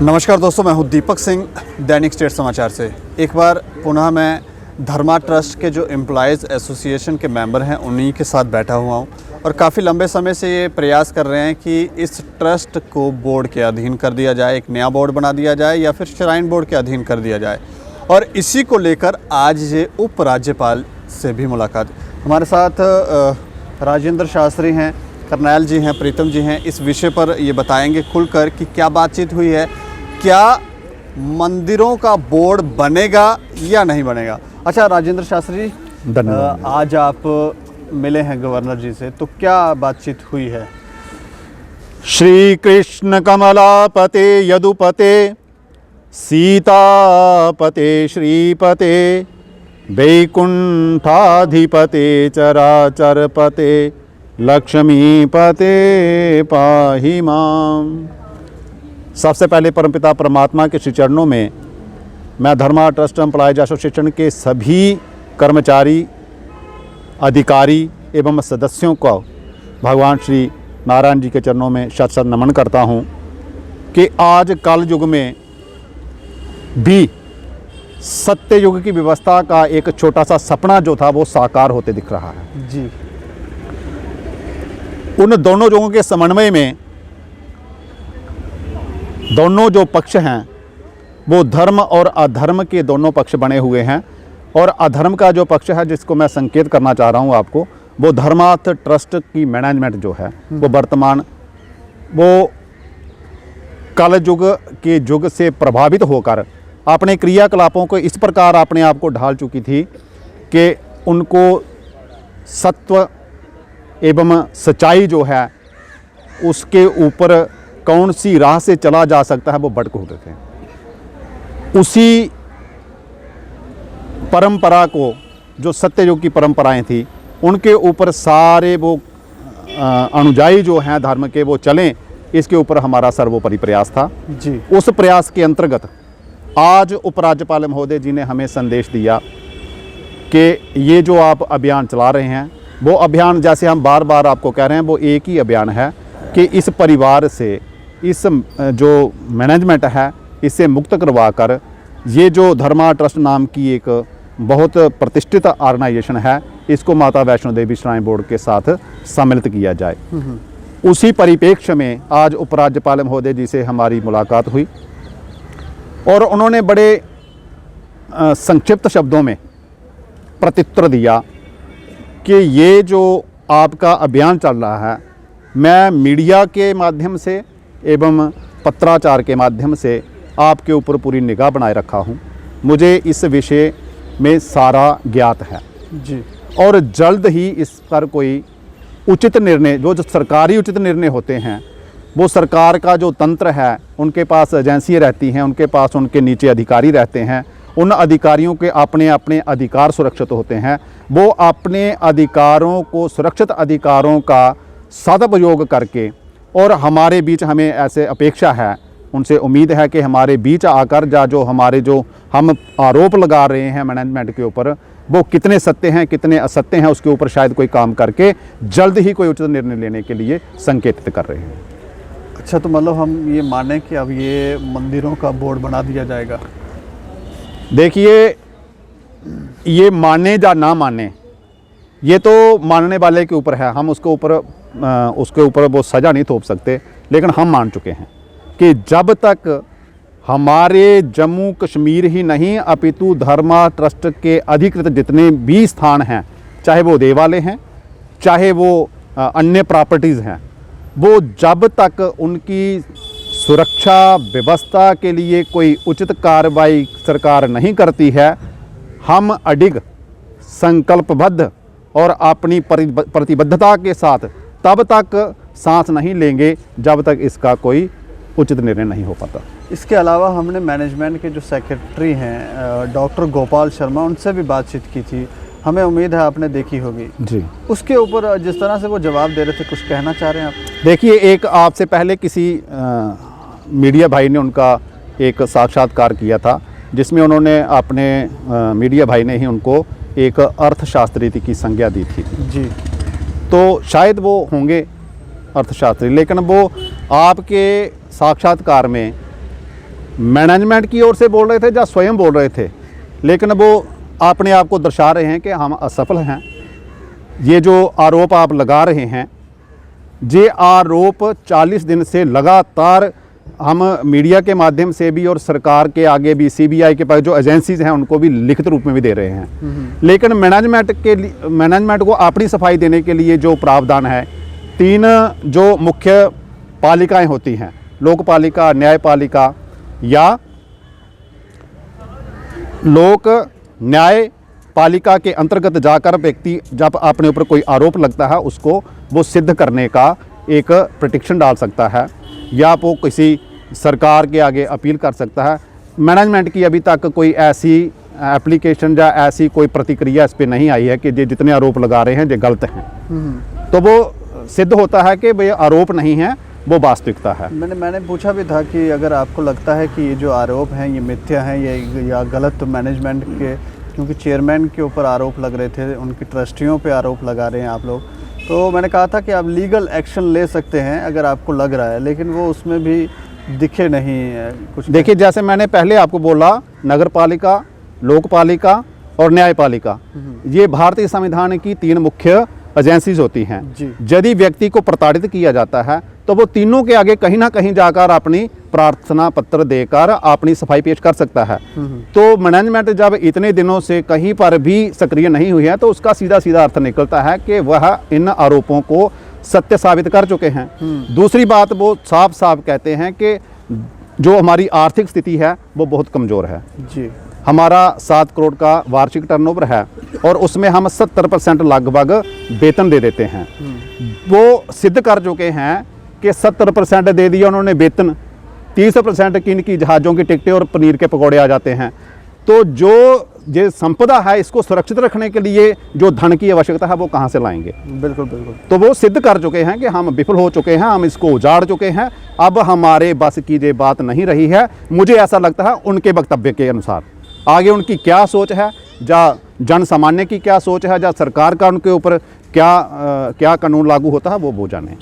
नमस्कार दोस्तों, मैं हूं दीपक सिंह दैनिक स्टेट समाचार से। एक बार पुनः मैं धर्मा ट्रस्ट के जो एम्प्लॉयज़ एसोसिएशन के मेंबर हैं उन्हीं के साथ बैठा हुआ हूं और काफ़ी लंबे समय से ये प्रयास कर रहे हैं कि इस ट्रस्ट को बोर्ड के अधीन कर दिया जाए, एक नया बोर्ड बना दिया जाए या फिर श्राइन बोर्ड के अधीन कर दिया जाए। और इसी को लेकर आज ये उपराज्यपाल से भी मुलाकात। हमारे साथ राजेंद्र शास्त्री हैं, करनैल जी हैं, प्रीतम जी हैं। इस विषय पर ये बताएंगे खुलकर कि क्या बातचीत हुई है, क्या मंदिरों का बोर्ड बनेगा या नहीं बनेगा। अच्छा राजेंद्र शास्त्री, धन्यवाद। आज आप मिले हैं गवर्नर जी से, तो क्या बातचीत हुई है? श्री कृष्ण कमलापते यदुपते सीतापते श्रीपते वैकुंठाधिपते चराचरपते लक्ष्मीपते पाहि माम। सबसे पहले परमपिता परमात्मा के श्री चरणों में मैं धर्मा ट्रस्ट एम्प्लॉयज एसोसिएशन के सभी कर्मचारी, अधिकारी एवं सदस्यों को भगवान श्री नारायण जी के चरणों में शत शत नमन करता हूं कि आज कल युग में भी सत्य युग की व्यवस्था का एक छोटा सा सपना जो था वो साकार होते दिख रहा है जी। उन दोनों युगों के समन्वय में दोनों जो पक्ष हैं वो धर्म और अधर्म के दोनों पक्ष बने हुए हैं। और अधर्म का जो पक्ष है, जिसको मैं संकेत करना चाह रहा हूँ आपको, वो धर्मार्थ ट्रस्ट की मैनेजमेंट जो है वो वर्तमान वो कल युग के युग से प्रभावित होकर अपने क्रियाकलापों को इस प्रकार अपने आप को ढाल चुकी थी कि उनको सत्व एवं सच्चाई जो है उसके ऊपर कौन सी राह से चला जा सकता है वो भटक उठे थे। उसी परंपरा को, जो सत्य युग की परंपराएं थी, उनके ऊपर सारे वो अनुयायी जो हैं धर्म के वो चलें, इसके ऊपर हमारा सर्वोपरि प्रयास था जी। उस प्रयास के अंतर्गत आज उपराज्यपाल महोदय जी ने हमें संदेश दिया कि ये जो आप अभियान चला रहे हैं वो अभियान, जैसे हम बार बार आपको कह रहे हैं, वो एक ही अभियान है कि इस परिवार से, इस जो मैनेजमेंट है, इससे मुक्त करवाकर ये जो धर्मा ट्रस्ट नाम की एक बहुत प्रतिष्ठित ऑर्गेनाइजेशन है, इसको माता वैष्णो देवी श्राइन बोर्ड के साथ सम्मिलित किया जाए। उसी परिप्रेक्ष्य में आज उपराज्यपाल महोदय जी से हमारी मुलाकात हुई और उन्होंने बड़े संक्षिप्त शब्दों में प्रत्युत्तर दिया कि ये जो आपका अभियान चल रहा है, मैं मीडिया के माध्यम से एवं पत्राचार के माध्यम से आपके ऊपर पूरी निगाह बनाए रखा हूँ। मुझे इस विषय में सारा ज्ञात है जी। और जल्द ही इस पर कोई उचित निर्णय, जो सरकारी उचित निर्णय होते हैं, वो सरकार का जो तंत्र है, उनके पास एजेंसियाँ रहती हैं, उनके पास उनके नीचे अधिकारी रहते हैं, उन अधिकारियों के अपने अपने अधिकार सुरक्षित होते हैं। वो अपने अधिकारों को, सुरक्षित अधिकारों का सदुपयोग करके, और हमारे बीच हमें ऐसे अपेक्षा है, उनसे उम्मीद है कि हमारे बीच आकर जो हम आरोप लगा रहे हैं मैनेजमेंट के ऊपर, वो कितने सत्य हैं कितने असत्य हैं, उसके ऊपर शायद कोई काम करके जल्द ही कोई उचित निर्णय लेने के लिए संकेतित कर रहे हैं। अच्छा, तो मतलब हम ये माने कि अब ये मंदिरों का बोर्ड बना दिया जाएगा? देखिए, ये माने या ना माने, ये तो मानने वाले के ऊपर है। हम उसके ऊपर वो सज़ा नहीं थोप सकते, लेकिन हम मान चुके हैं कि जब तक हमारे जम्मू कश्मीर ही नहीं अपितु धर्मा ट्रस्ट के अधिकृत जितने भी स्थान हैं, चाहे वो देवालय हैं, चाहे वो अन्य प्रॉपर्टीज़ हैं, वो जब तक उनकी सुरक्षा व्यवस्था के लिए कोई उचित कार्रवाई सरकार नहीं करती है, हम अडिग, संकल्पबद्ध और अपनी प्रतिबद्धता के साथ तब तक सांस नहीं लेंगे जब तक इसका कोई उचित निर्णय नहीं हो पाता। इसके अलावा हमने मैनेजमेंट के जो सेक्रेटरी हैं डॉक्टर गोपाल शर्मा, उनसे भी बातचीत की थी। हमें उम्मीद है आपने देखी होगी जी। उसके ऊपर जिस तरह से वो जवाब दे रहे थे, कुछ कहना चाह रहे हैं आप? देखिए, एक आपसे पहले किसी मीडिया भाई ने उनका एक साक्षात्कार किया था, जिसमें उन्होंने अपने मीडिया भाई ने ही उनको एक अर्थशास्त्री की संज्ञा दी थी जी। तो शायद वो होंगे अर्थशास्त्री, लेकिन वो आपके साक्षात्कार में मैनेजमेंट की ओर से बोल रहे थे या स्वयं बोल रहे थे, लेकिन वो अपने आप को दर्शा रहे हैं कि हम असफल हैं। ये जो आरोप आप लगा रहे हैं, ये आरोप 40 दिन से लगातार हम मीडिया के माध्यम से भी और सरकार के आगे भी, सीबीआई के पास जो एजेंसीज हैं उनको भी लिखित रूप में भी दे रहे हैं। लेकिन मैनेजमेंट को अपनी सफाई देने के लिए जो प्रावधान है, 3 जो मुख्य पालिकाएं होती हैं, लोकपालिका, न्यायपालिका या लोक न्यायपालिका के अंतर्गत जाकर व्यक्ति जब अपने ऊपर कोई आरोप लगता है उसको वो सिद्ध करने का एक पिटीशन डाल सकता है या वो किसी सरकार के आगे अपील कर सकता है। मैनेजमेंट की अभी तक कोई ऐसी एप्लीकेशन या ऐसी कोई प्रतिक्रिया इस पर नहीं आई है कि ये जितने आरोप लगा रहे हैं ये गलत हैं। तो वो सिद्ध होता है कि ये आरोप नहीं है, वो वास्तविकता है। मैंने पूछा भी था कि अगर आपको लगता है कि ये जो आरोप हैं ये मिथ्या हैं या गलत मैनेजमेंट के, क्योंकि चेयरमैन के ऊपर आरोप लग रहे थे, उनकी ट्रस्टियों पे आरोप लगा रहे हैं आप लोग, तो मैंने कहा था कि आप लीगल एक्शन ले सकते हैं अगर आपको लग रहा है, लेकिन वो उसमें भी दिखे नहीं कुछ। देखिए, जैसे मैंने पहले आपको बोला, नगर पालिका, लोकपालिका और न्यायपालिका, ये भारतीय संविधान की 3 मुख्य एजेंसीज होती हैं। यदि व्यक्ति को प्रताड़ित किया जाता है तो वो तीनों के आगे कहीं ना कहीं जाकर अपनी प्रार्थना पत्र देकर अपनी सफाई पेश कर सकता है। तो मैनेजमेंट जब इतने दिनों से कहीं पर भी सक्रिय नहीं हुई है तो उसका सीधा सीधा अर्थ निकलता है कि वह इन आरोपों को सत्य साबित कर चुके हैं। दूसरी बात, वो साफ साफ कहते हैं कि जो हमारी आर्थिक स्थिति है वो बहुत कमज़ोर है जी। हमारा 7 करोड़ का वार्षिक टर्नओवर है और उसमें हम 70% लगभग वेतन दे देते हैं। वो सिद्ध कर चुके हैं कि 70% दे दिया उन्होंने वेतन, 30% की इनकी जहाज़ों की टिकटें और पनीर के पकौड़े आ जाते हैं। तो जो ये संपदा है इसको सुरक्षित रखने के लिए जो धन की आवश्यकता है वो कहाँ से लाएंगे? बिल्कुल बिल्कुल। तो वो सिद्ध कर चुके हैं कि हम विफल हो चुके हैं, हम इसको उजाड़ चुके हैं, अब हमारे बस की ये बात नहीं रही है। मुझे ऐसा लगता है उनके वक्तव्य के अनुसार आगे उनकी क्या सोच है, या जन सामान्य की क्या सोच है, या सरकार का उनके ऊपर क्या कानून लागू होता है वो जाने।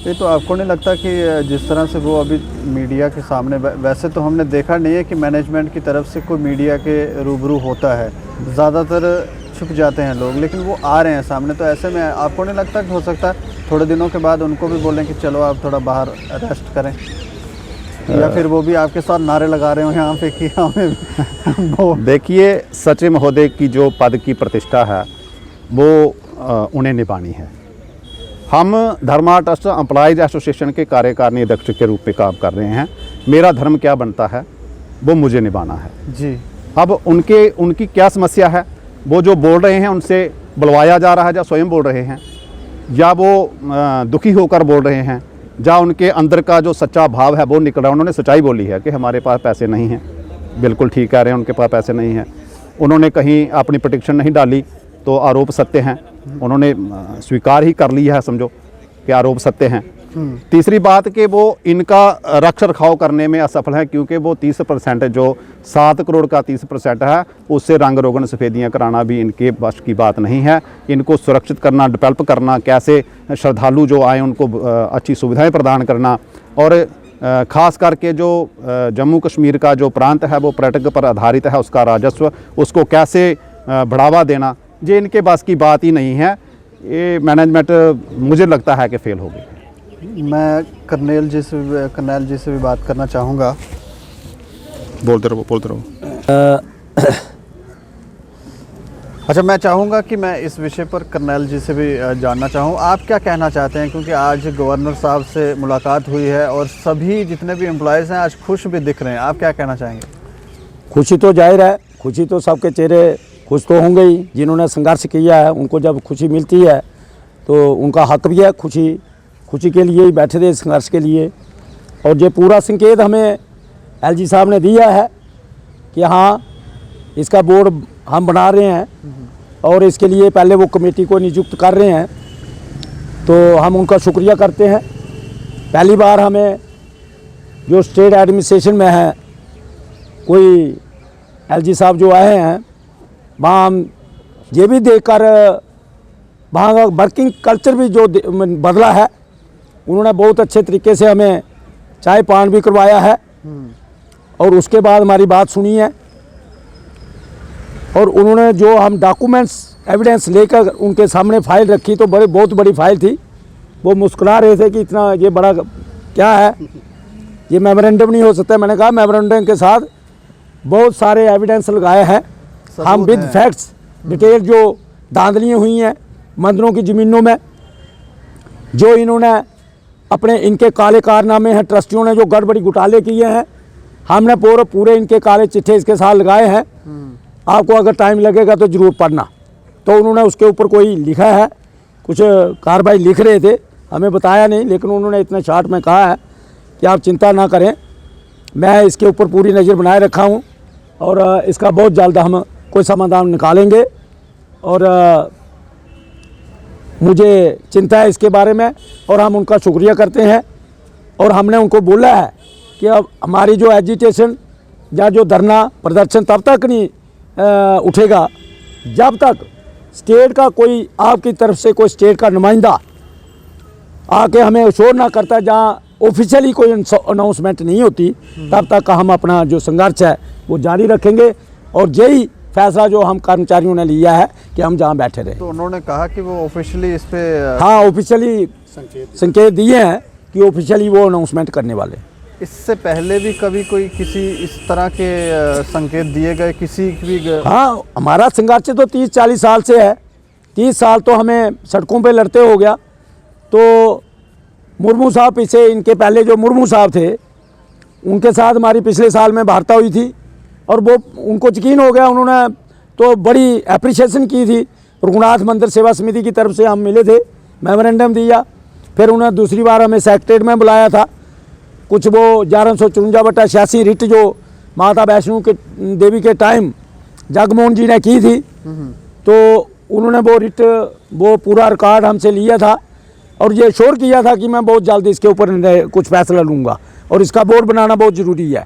ये तो आपको नहीं लगता कि जिस तरह से वो अभी मीडिया के सामने, वैसे तो हमने देखा नहीं है कि मैनेजमेंट की तरफ से कोई मीडिया के रूबरू होता है, ज़्यादातर छुप जाते हैं लोग, लेकिन वो आ रहे हैं सामने, तो ऐसे में आपको नहीं लगता कि हो सकता है थोड़े दिनों के बाद उनको भी बोलें कि चलो आप थोड़ा बाहर रेस्ट करें, या फिर वो भी आपके साथ नारे लगा रहे हो यहाँ पे कि हमें देखिए, सचिव महोदय की जो पद की प्रतिष्ठा है वो उन्हें निभानी है। हम धर्मा ट्रस्ट एम्प्लॉयज़ एसोसिएशन के कार्यकारिणी अध्यक्ष के रूप में काम कर रहे हैं। मेरा धर्म क्या बनता है वो मुझे निभाना है जी। अब उनकी क्या समस्या है, वो जो बोल रहे हैं उनसे बुलवाया जा रहा है, या स्वयं बोल रहे हैं, या वो दुखी होकर बोल रहे हैं, या उनके अंदर का जो सच्चा भाव है वो निकल रहा है। उन्होंने सच्चाई बोली है कि हमारे पास पैसे नहीं हैं, बिल्कुल ठीक कह रहे हैं, उनके पास पैसे नहीं हैं। उन्होंने कहीं अपनी पिटीशन नहीं डाली तो आरोप सत्य हैं, उन्होंने स्वीकार ही कर लिया है, समझो कि आरोप सत्य हैं। तीसरी बात कि वो इनका रख रखाव करने में असफल है, क्योंकि वो 30% जो 7 करोड़ का 30% है उससे रंग रोगन सफ़ेदियाँ कराना भी इनके बस की बात नहीं है। इनको सुरक्षित करना, डेवलप करना, कैसे श्रद्धालु जो आए उनको अच्छी सुविधाएं प्रदान करना, और ख़ास करके जो जम्मू कश्मीर का जो प्रांत है वो पर्यटक पर आधारित है, उसका राजस्व उसको कैसे बढ़ावा देना, ये इनके बस की बात ही नहीं है। ये मैनेजमेंट मुझे लगता है कि फेल हो गई। मैं कर्नैल जी से भी बात करना चाहूँगा। बोलते रहो। अच्छा, मैं चाहूँगा कि मैं इस विषय पर कर्नैल जी से भी जानना चाहूँ, आप क्या कहना चाहते हैं, क्योंकि आज गवर्नर साहब से मुलाकात हुई है और सभी जितने भी एम्प्लॉयज़ हैं आज खुश भी दिख रहे हैं, आप क्या कहना चाहेंगे? खुशी तो जाहिर है, खुशी तो सबके चेहरे खुश तो होंगे ही। जिन्होंने संघर्ष किया है उनको जब खुशी मिलती है तो उनका हक भी है, खुशी के लिए ही बैठे थे संघर्ष के लिए। और ये पूरा संकेत हमें एलजी साहब ने दिया है कि हाँ, इसका बोर्ड हम बना रहे हैं और इसके लिए पहले वो कमेटी को नियुक्त कर रहे हैं, तो हम उनका शुक्रिया करते हैं। पहली बार हमें जो स्टेट एडमिनिस्ट्रेशन में है कोई एलजी साहब जो आए हैं, वहाँ हम ये भी देखकर वहाँ का वर्किंग कल्चर भी जो बदला है, उन्होंने बहुत अच्छे तरीके से हमें चाय पान भी करवाया है और उसके बाद हमारी बात सुनी है, और उन्होंने जो हम डॉक्यूमेंट्स एविडेंस लेकर उनके सामने फाइल रखी, तो बहुत बड़ी फाइल थी। वो मुस्कुरा रहे थे कि इतना ये बड़ा क्या है, ये मेमोरेंडम नहीं हो सकता। मैंने कहा मेमोरेंडम के साथ बहुत सारे एविडेंस लगाए हैं हम, विद फैक्ट्स डिटेल, जो धांधलियाँ हुई हैं मंदिरों की ज़मीनों में, जो इन्होंने अपने इनके काले कारनामे हैं, ट्रस्टियों ने जो गड़बड़ी घोटाले किए हैं, हमने पूरे इनके काले चिट्ठे इसके साथ लगाए हैं। आपको अगर टाइम लगेगा तो ज़रूर पढ़ना। तो उन्होंने उसके ऊपर कोई लिखा है, कुछ कार्रवाई लिख रहे थे, हमें बताया नहीं, लेकिन उन्होंने इतने शॉर्ट में कहा है कि आप चिंता ना करें, मैं इसके ऊपर पूरी नज़र बनाए रखा हूँ और इसका बहुत जल्द हम कोई समाधान निकालेंगे। और मुझे चिंता है इसके बारे में, और हम उनका शुक्रिया करते हैं। और हमने उनको बोला है कि अब हमारी जो एजिटेशन या जो धरना प्रदर्शन तब तक नहीं उठेगा जब तक स्टेट का कोई, आपकी तरफ से कोई स्टेट का नुमाइंदा आके हमें अश्योर ना करता, जहाँ ऑफिशियली कोई अनाउंसमेंट नहीं होती, तब तक का हम अपना जो संघर्ष है वो जारी रखेंगे। और यही फैसला जो हम कर्मचारियों ने लिया है कि हम जहाँ बैठे रहे। तो उन्होंने कहा कि वो ऑफिशियली इस पे हाँ, ऑफिशियली संकेत दिए हैं कि ऑफिशियली वो अनाउंसमेंट करने वाले। इससे पहले भी कभी कोई किसी इस तरह के संकेत दिए गए किसी भी हाँ, हमारा संघर्ष तो 30-40 साल से है। 30 साल तो हमें सड़कों पे लड़ते हो गया। तो मुर्मू साहब पीछे, इनके पहले जो मुर्मू साहब थे, उनके साथ हमारी पिछले साल में वार्ता हुई थी, और वो उनको यकीन हो गया, उन्होंने तो बड़ी अप्रिशिएशन की थी। रघुनाथ मंदिर सेवा समिति की तरफ से हम मिले थे, मेमोरेंडम दिया। फिर उन्होंने दूसरी बार हमें सेक्रेटरीट में बुलाया था। कुछ वो 1154/86 रिट जो माता वैष्णो के देवी के टाइम जगमोहन जी ने की थी, तो उन्होंने वो रिट, वो पूरा रिकॉर्ड हमसे लिया था और ये श्योर किया था कि मैं बहुत जल्द इसके ऊपर कुछ फैसला लूँगा और इसका बोर्ड बनाना बहुत ज़रूरी है।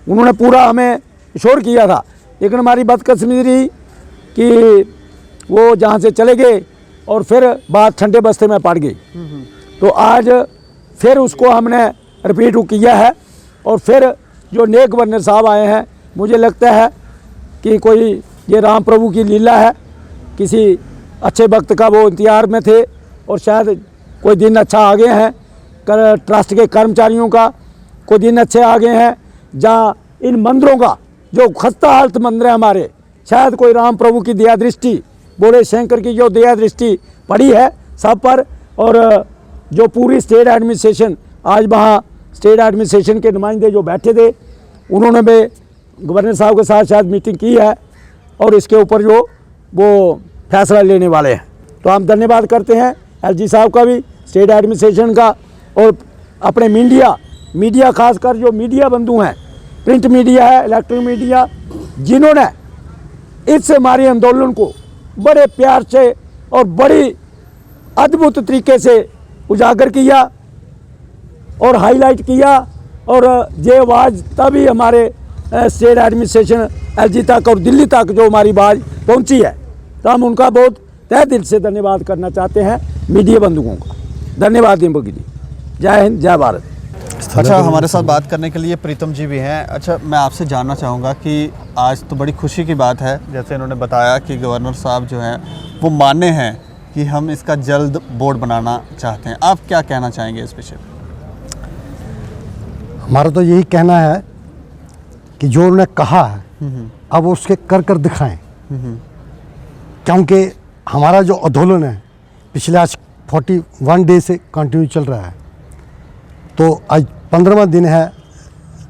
उन्होंने पूरा हमें श्योर किया था, लेकिन हमारी बदकिस्मती रही कि वो जहाँ से चले गए और फिर बात ठंडे बस्ते में पड़ गई। तो आज फिर उसको हमने रिपीट किया है, और फिर जो नेक गवर्नर साहब आए हैं, मुझे लगता है कि कोई ये राम प्रभु की लीला है, किसी अच्छे वक्त का वो इंतजार में थे और शायद कोई दिन अच्छा आ गए हैं। ट्रस्ट के कर्मचारियों का कोई दिन अच्छे आ गए हैं, जहाँ इन मंदिरों का जो खस्ता हालत मंदिर है हमारे, शायद कोई राम प्रभु की दया दृष्टि, बोले शंकर की जो दया दृष्टि पड़ी है सब पर। और जो पूरी स्टेट एडमिनिस्ट्रेशन, आज वहाँ स्टेट एडमिनिस्ट्रेशन के नुमाइंदे जो बैठे थे, उन्होंने भी गवर्नर साहब के साथ शायद मीटिंग की है और इसके ऊपर जो वो फैसला लेने वाले हैं। तो हम धन्यवाद करते हैं एलजी साहब का भी, स्टेट एडमिनिस्ट्रेशन का, और अपने मीडिया खासकर जो मीडिया बंधु हैं, प्रिंट मीडिया है, इलेक्ट्रॉनिक मीडिया, जिन्होंने इस हमारे आंदोलन को बड़े प्यार से और बड़ी अद्भुत तरीके से उजागर किया और हाईलाइट किया, और ये आवाज़ तभी हमारे स्टेट एडमिनिस्ट्रेशन एलजी तक और दिल्ली तक जो हमारी आवाज़ पहुंची है, तो हम उनका बहुत तहे दिल से धन्यवाद करना चाहते हैं मीडिया बंधुओं का। धन्यवाद दीपक जी, जय हिंद, जय भारत। अच्छा, हमारे साथ बात करने के लिए प्रीतम जी भी हैं। अच्छा, मैं आपसे जानना चाहूँगा कि आज तो बड़ी खुशी की बात है, जैसे इन्होंने बताया कि गवर्नर साहब जो हैं वो माने हैं कि हम इसका जल्द बोर्ड बनाना चाहते हैं। आप क्या कहना चाहेंगे इस विषय पर? हमारा तो यही कहना है कि जो उन्होंने कहा है अब उसके कर दिखाएं, क्योंकि हमारा जो आंदोलन है पिछले आज 41 डे से कंटिन्यू चल रहा है। तो आज 15वां दिन है,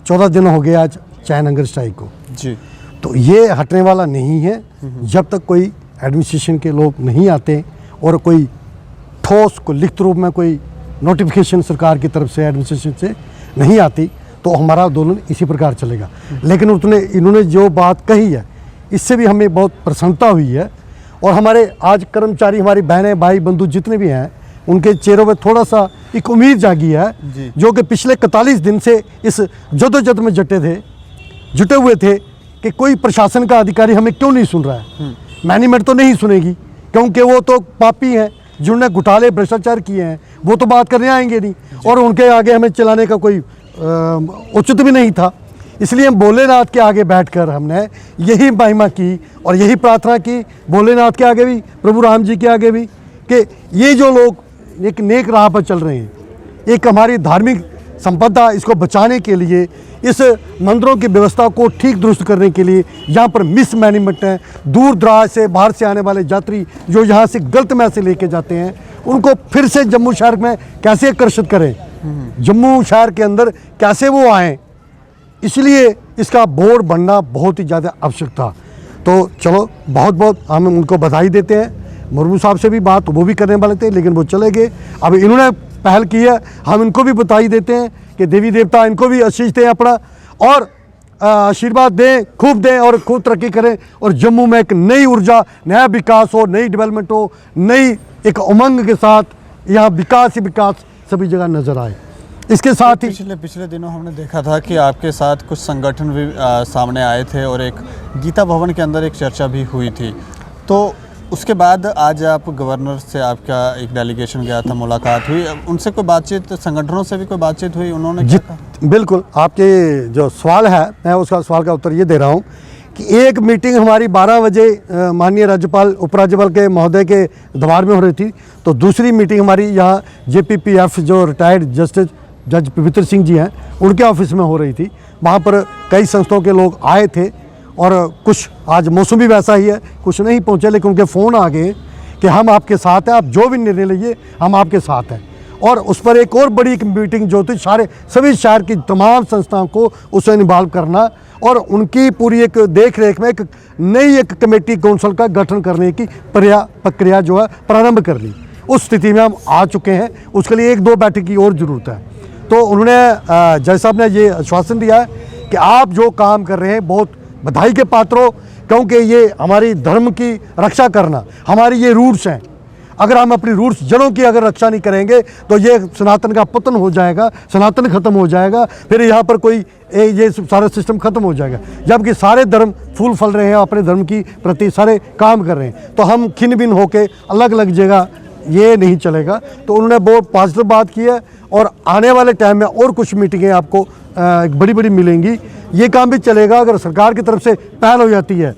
14 दिन हो गए आज चाय नंगर स्ट्राइक को जी। तो ये हटने वाला नहीं है जब तक कोई एडमिनिस्ट्रेशन के लोग नहीं आते और कोई ठोस को लिखित रूप में कोई नोटिफिकेशन सरकार की तरफ से एडमिनिस्ट्रेशन से नहीं आती, तो हमारा आंदोलन इसी प्रकार चलेगा। लेकिन इन्होंने जो बात कही है, इससे भी हमें बहुत प्रसन्नता हुई है। और हमारे आज कर्मचारी, हमारी बहनें भाई बंधु जितने भी हैं, उनके चेहरों में थोड़ा सा एक उम्मीद जागी है, जो कि पिछले 41 दिन से इस जदोजहद में जुटे हुए थे कि कोई प्रशासन का अधिकारी हमें क्यों नहीं सुन रहा है। मैनेजमेंट तो नहीं सुनेगी, क्योंकि वो तो पापी हैं जिन्होंने घोटाले भ्रष्टाचार किए हैं, वो तो बात करने आएंगे नहीं, और उनके आगे हमें चलाने का कोई उचित भी नहीं था। इसलिए हम भोलेनाथ के आगे बैठकर हमने यही महिमा की और यही प्रार्थना की, भोलेनाथ के आगे भी, प्रभु राम जी के आगे भी, कि ये जो लोग एक नेक राह पर चल रहे हैं, एक हमारी धार्मिक संपदा, इसको बचाने के लिए, इस मंदिरों की व्यवस्था को ठीक दुरुस्त करने के लिए, यहाँ पर मिसमैनेजमेंट है, दूर दराज से बाहर से आने वाले यात्री जो यहाँ से गलत मैसेज लेके जाते हैं, उनको फिर से जम्मू शहर में कैसे आकर्षित करें, जम्मू शहर के अंदर कैसे वो आएँ, इसलिए इसका बोर्ड बनना बहुत ही ज़्यादा आवश्यक था। तो चलो, बहुत बहुत हम उनको बधाई देते हैं। मुर्मू साहब से भी बात वो भी करने वाले थे, लेकिन वो चले गए। अब इन्होंने पहल की है, हम इनको भी बधाई देते हैं कि देवी देवता इनको भी आशीष दें अपना, और आशीर्वाद दें, खूब दें और खूब तरक्की करें, और जम्मू में एक नई ऊर्जा, नया विकास हो, नई डेवलपमेंट हो, नई एक उमंग के साथ यहाँ विकास ही विकास सभी जगह नज़र आए। इसके साथ ही पिछले दिनों हमने देखा था कि आपके साथ कुछ संगठन भी सामने आए थे और एक गीता भवन के अंदर एक चर्चा भी हुई थी। तो उसके बाद आज आप गवर्नर से आपका एक डेलीगेशन गया था, मुलाकात हुई, उनसे कोई बातचीत, संगठनों से भी कोई बातचीत हुई, उन्होंने क्या कहा? बिल्कुल, आपके जो सवाल है, मैं उसका सवाल का उत्तर ये दे रहा हूँ कि एक मीटिंग हमारी 12 बजे माननीय राज्यपाल, उपराज्यपाल के महोदय के दरबार में हो रही थी, तो दूसरी मीटिंग हमारी यहाँ JPPF जो रिटायर्ड जस्टिस जज पवित्र सिंह जी हैं, उनके ऑफिस में हो रही थी। वहाँ पर कई संस्थाओं के लोग आए थे, और कुछ, आज मौसम भी वैसा ही है, कुछ नहीं पहुँचे, लेकिन उनके फ़ोन आ गए कि हम आपके साथ हैं, आप जो भी निर्णय लीजिए हम आपके साथ हैं। और उस पर एक और बड़ी एक मीटिंग जो थी, सभी शहर की तमाम संस्थाओं को उससे इन्वॉल्व करना, और उनकी पूरी एक देख रेख में एक नई एक कमेटी काउंसिल का गठन करने की प्रक्रिया जो है प्रारंभ कर ली। उस स्थिति में हम आ चुके हैं, उसके लिए 1-2 बैठक की और ज़रूरत है। तो उन्होंने, जज साहब ने ये आश्वासन दिया है कि आप जो काम कर रहे हैं बहुत बधाई के पात्र हो, क्योंकि ये हमारी धर्म की रक्षा करना, हमारी ये रूट्स हैं। अगर हम अपनी रूट्स, जड़ों की अगर रक्षा नहीं करेंगे तो ये सनातन का पतन हो जाएगा, सनातन खत्म हो जाएगा, फिर यहाँ पर कोई ये सारा सिस्टम खत्म हो जाएगा। जबकि सारे धर्म फूल फल रहे हैं, अपने धर्म की प्रति सारे काम कर रहे हैं, तो हम खिन भिन्न होकर अलग अलग जगह, ये नहीं चलेगा। तो उन्होंने बहुत पॉजिटिव बात की है, और आने वाले टाइम में और कुछ मीटिंगें आपको बड़ी बड़ी मिलेंगी। ये काम भी चलेगा अगर सरकार की तरफ से पहल हो जाती है,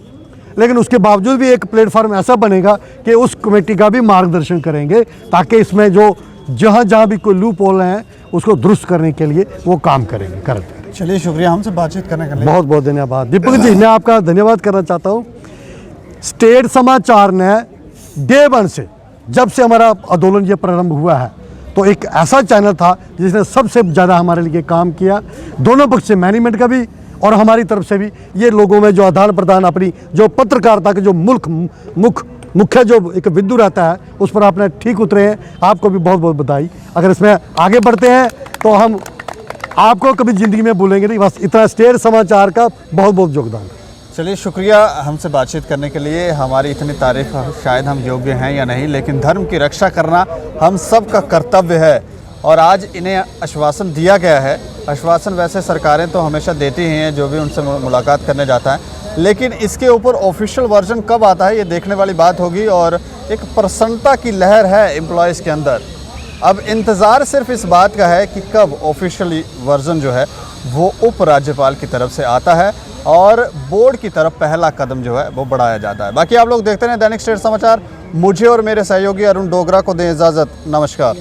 लेकिन उसके बावजूद भी एक प्लेटफार्म ऐसा बनेगा कि उस कमेटी का भी मार्गदर्शन करेंगे, ताकि इसमें जो जहाँ जहाँ भी कोई लूप होल हैं उसको दुरुस्त करने के लिए वो काम करेंगे, करते हैं। चलिए, शुक्रिया हमसे बातचीत करने के लिए। बहुत बहुत धन्यवाद दीपक जी, मैं आपका धन्यवाद करना चाहता हूँ। स्टेट समाचार ने डे 1 से, जब से हमारा आंदोलन ये प्रारंभ हुआ है, तो एक ऐसा चैनल था जिसने सबसे ज़्यादा हमारे लिए काम किया, दोनों पक्ष से, मैनेजमेंट का भी और हमारी तरफ से भी। ये लोगों में जो आदान प्रदान, अपनी जो पत्रकारिता के जो मुख्य जो एक बिंदु रहता है, उस पर आपने ठीक उतरे हैं, आपको भी बहुत बहुत बधाई। अगर इसमें आगे बढ़ते हैं तो हम आपको कभी ज़िंदगी में भूलेंगे नहीं। बस इतना स्टेट समाचार का बहुत बहुत योगदान। चलिए, शुक्रिया हमसे बातचीत करने के लिए। हमारी इतनी तारीफ शायद हम योग्य हैं या नहीं, लेकिन धर्म की रक्षा करना हम सब का कर्तव्य है, और आज इन्हें आश्वासन दिया गया है। आश्वासन वैसे सरकारें तो हमेशा देती ही हैं जो भी उनसे मुलाकात करने जाता है, लेकिन इसके ऊपर ऑफिशियल वर्जन कब आता है ये देखने वाली बात होगी। और एक प्रसन्नता की लहर है एम्प्लॉयज़ के अंदर। अब इंतज़ार सिर्फ इस बात का है कि कब ऑफिशियल वर्जन जो है वो उपराज्यपाल की तरफ से आता है और बोर्ड की तरफ पहला कदम जो है वो बढ़ाया जाता है। बाकी आप लोग देखते रहें दैनिक स्टेट समाचार। मुझे और मेरे सहयोगी अरुण डोगरा को दें इजाज़त। नमस्कार।